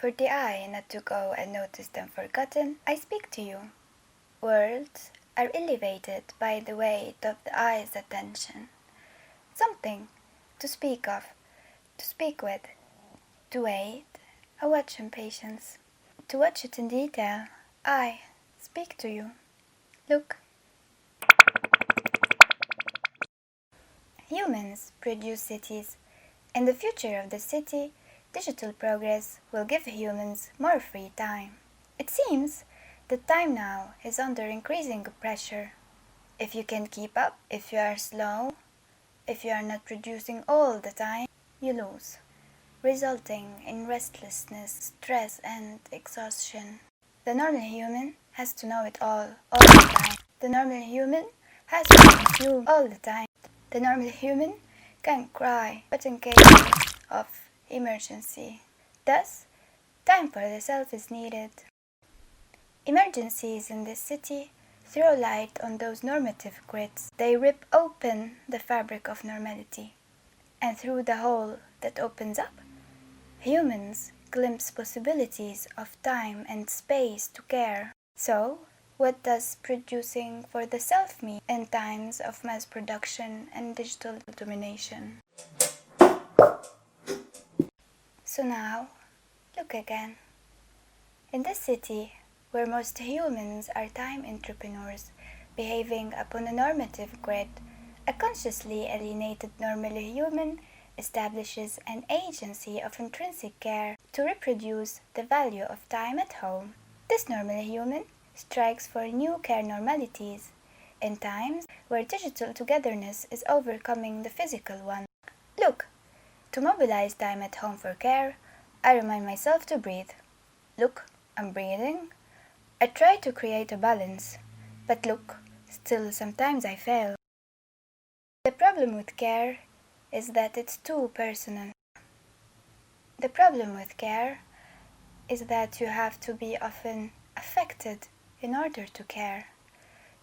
For the eye not to go unnoticed and forgotten, I speak to you. Words are elevated by the weight of the eye's attention. Something to speak of, to speak with, to wait, I watch in patience. To watch it in detail, I speak to you. Look. Humans produce cities. In the future of the city, digital progress will give humans more free time. It seems that time now is under increasing pressure. If you can't keep up, if you are slow, if you are not producing all the time, you lose, resulting in restlessness, stress, and exhaustion. The normal human has to know it all the time. The normal human has to consume all the time. The normal human can cry, but in cases of emergency. Thus, time for the self is needed. Emergencies in this city throw light on those normative grids. They rip open the fabric of normality. And through the hole that opens up, humans glimpse possibilities of time and space to care. So, what does producing for the self mean in times of mass production and digital domination? So now, look again. In this city, where most humans are time entrepreneurs, behaving upon a normative grid, a consciously alienated normal human establishes an agency of intrinsic care to reproduce the value of time at home. This normal human strikes for new care normalities in times where digital togetherness is overcoming the physical one. Look, to mobilize time at home for care, I remind myself to breathe. Look, I'm breathing. I try to create a balance, but look, still sometimes I fail. The problem with care is that it's too personal. The problem with care is that you have to be often affected in order to care.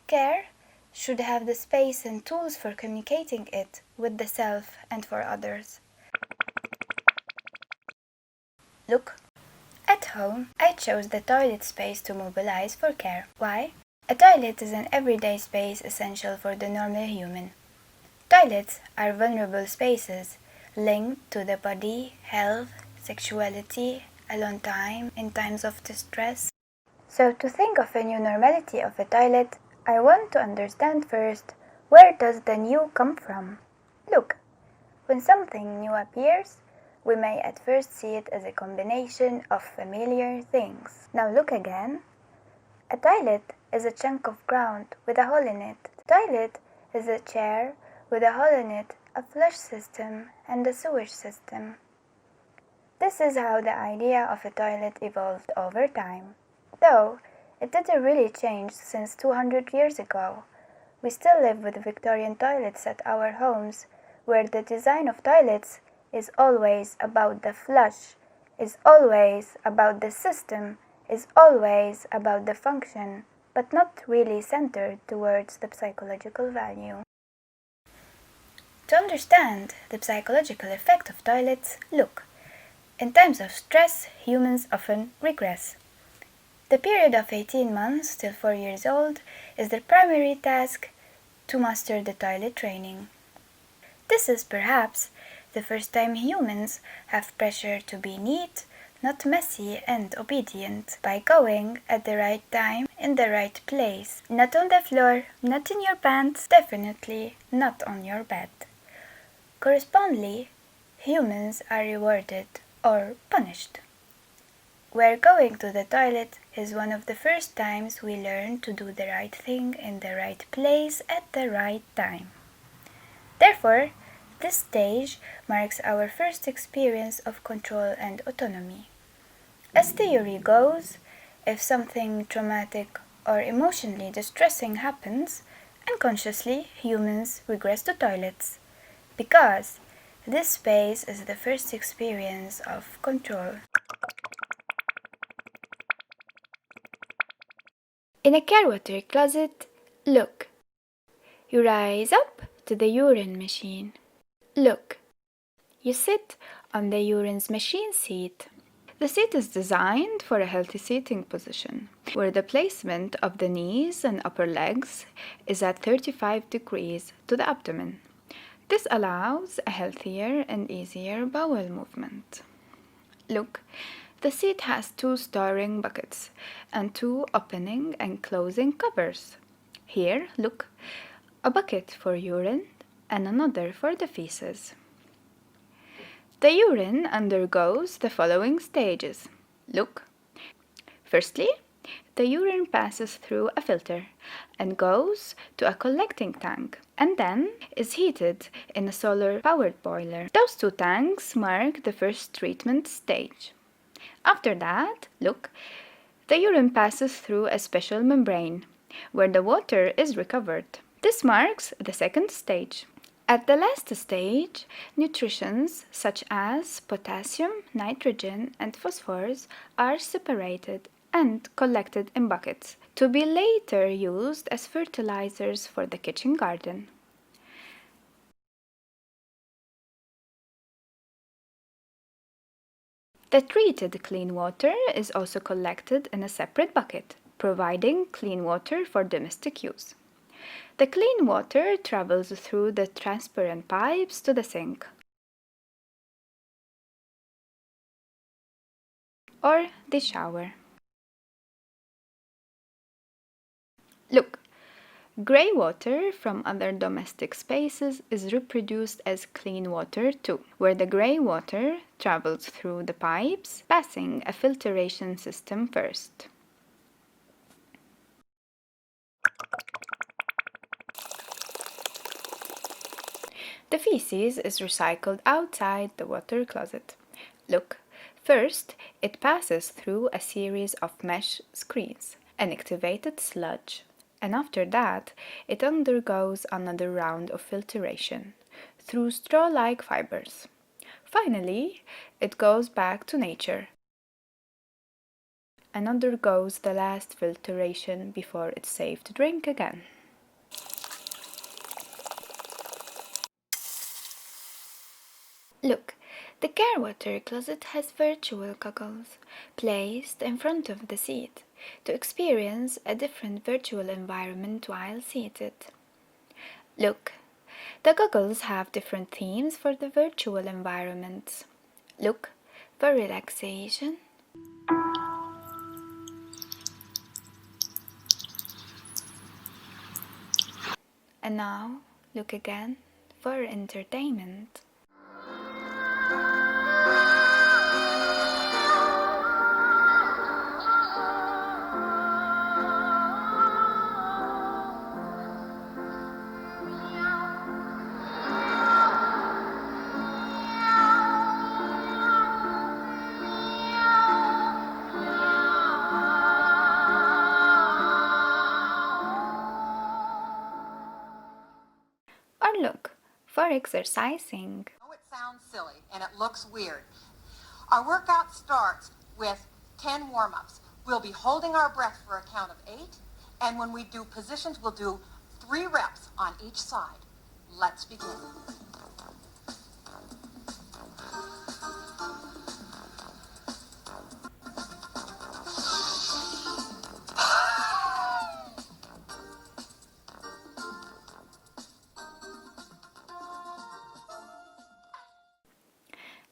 Care should have the space and tools for communicating it with the self and for others. Look, at home, I chose the toilet space to mobilize for care. Why? A toilet is an everyday space essential for the normal human. Toilets are vulnerable spaces linked to the body, health, sexuality, alone time in times of distress. So to think of a new normality of a toilet, I want to understand first, where does the new come from? Look, when something new appears, we may at first see it as a combination of familiar things. Now look again. A toilet is a chunk of ground with a hole in it. A toilet is a chair with a hole in it, a flush system, and a sewage system. This is how the idea of a toilet evolved over time. Though it didn't really change since 200 years ago. We still live with Victorian toilets at our homes, where the design of toilets is always about the flush, is always about the system, is always about the function, but not really centered towards the psychological value. To understand the psychological effect of toilets, look. In times of stress, humans often regress. The period of 18 months till 4 years old is the primary task to master the toilet training. This is perhaps the first time humans have pressure to be neat, not messy and obedient, by going at the right time in the right place. Not on the floor, not in your pants, definitely not on your bed. Correspondingly, humans are rewarded or punished. Where going to the toilet is one of the first times we learn to do the right thing in the right place at the right time. Therefore, this stage marks our first experience of control and autonomy. As theory goes, if something traumatic or emotionally distressing happens, unconsciously humans regress to toilets, because this space is the first experience of control. In a care water closet, look. You rise up to the urine machine. Look. You sit on the urine's machine seat. The seat is designed for a healthy seating position, where the placement of the knees and upper legs is at 35 degrees to the abdomen. This allows a healthier and easier bowel movement. Look, the seat has two storing buckets and two opening and closing covers. Here, look, a bucket for urine and another for the feces. The urine undergoes the following stages. Look. Firstly, the urine passes through a filter and goes to a collecting tank and then is heated in a solar-powered boiler. Those two tanks mark the first treatment stage. After that, look, the urine passes through a special membrane where the water is recovered. This marks the second stage. At the last stage, nutrients such as potassium, nitrogen, and phosphorus are separated and collected in buckets to be later used as fertilizers for the kitchen garden. The treated clean water is also collected in a separate bucket, providing clean water for domestic use. The clean water travels through the transparent pipes to the sink or the shower. Look, grey water from other domestic spaces is reproduced as clean water too, where the grey water travels through the pipes, passing a filtration system first. The feces is recycled outside the water closet. Look, first it passes through a series of mesh screens, an activated sludge, and after that it undergoes another round of filtration through straw-like fibers. Finally, it goes back to nature and undergoes the last filtration before it's safe to drink again. Look, the care water closet has virtual goggles placed in front of the seat to experience a different virtual environment while seated. Look, the goggles have different themes for the virtual environments. Look, for relaxation, and now look again for entertainment. Or look for exercising. I know it sounds silly and it looks weird. Our workout starts with 10 warm-ups. We'll be holding our breath for a count of 8, and when we do positions, we'll do 3 reps on each side. Let's begin.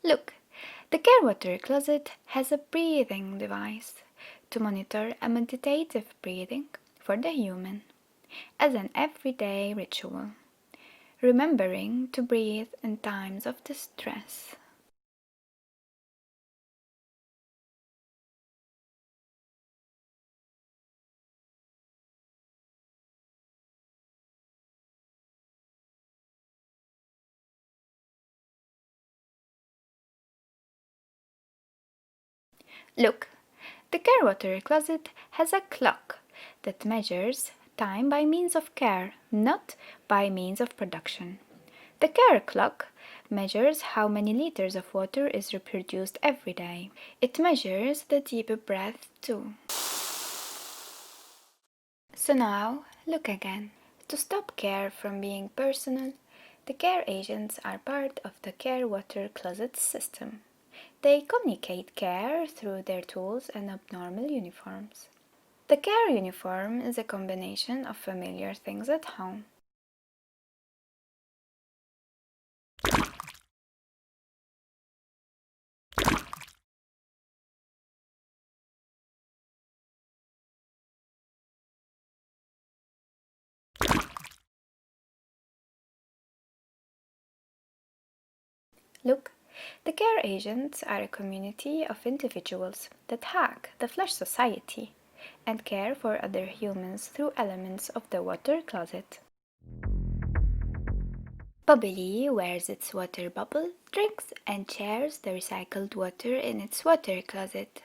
Look, the care water closet has a breathing device to monitor a meditative breathing for the human as an everyday ritual, remembering to breathe in times of distress. Look, the care water closet has a clock that measures time by means of care, not by means of production. The care clock measures how many liters of water is reproduced every day. It measures the deep breath too. So now, look again. To stop care from being personal, the care agents are part of the care water closet system. They communicate care through their tools and abnormal uniforms. The care uniform is a combination of familiar things at home. Look, the care agents are a community of individuals that hack the flush society and care for other humans through elements of the water closet. Bubbly wears its water bubble, drinks and shares the recycled water in its water closet.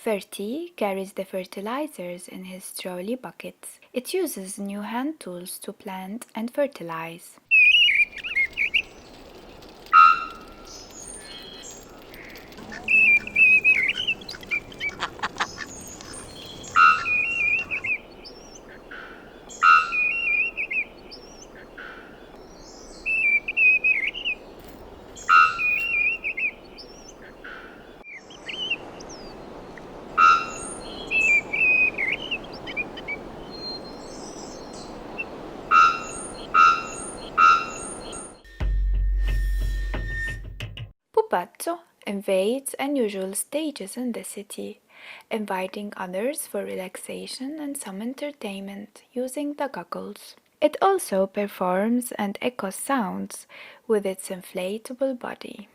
Ferty carries the fertilizers in his trolley buckets. It uses new hand tools to plant and fertilize. Pupazzo invades unusual stages in the city, inviting others for relaxation and some entertainment using the goggles. It also performs and echoes sounds with its inflatable body.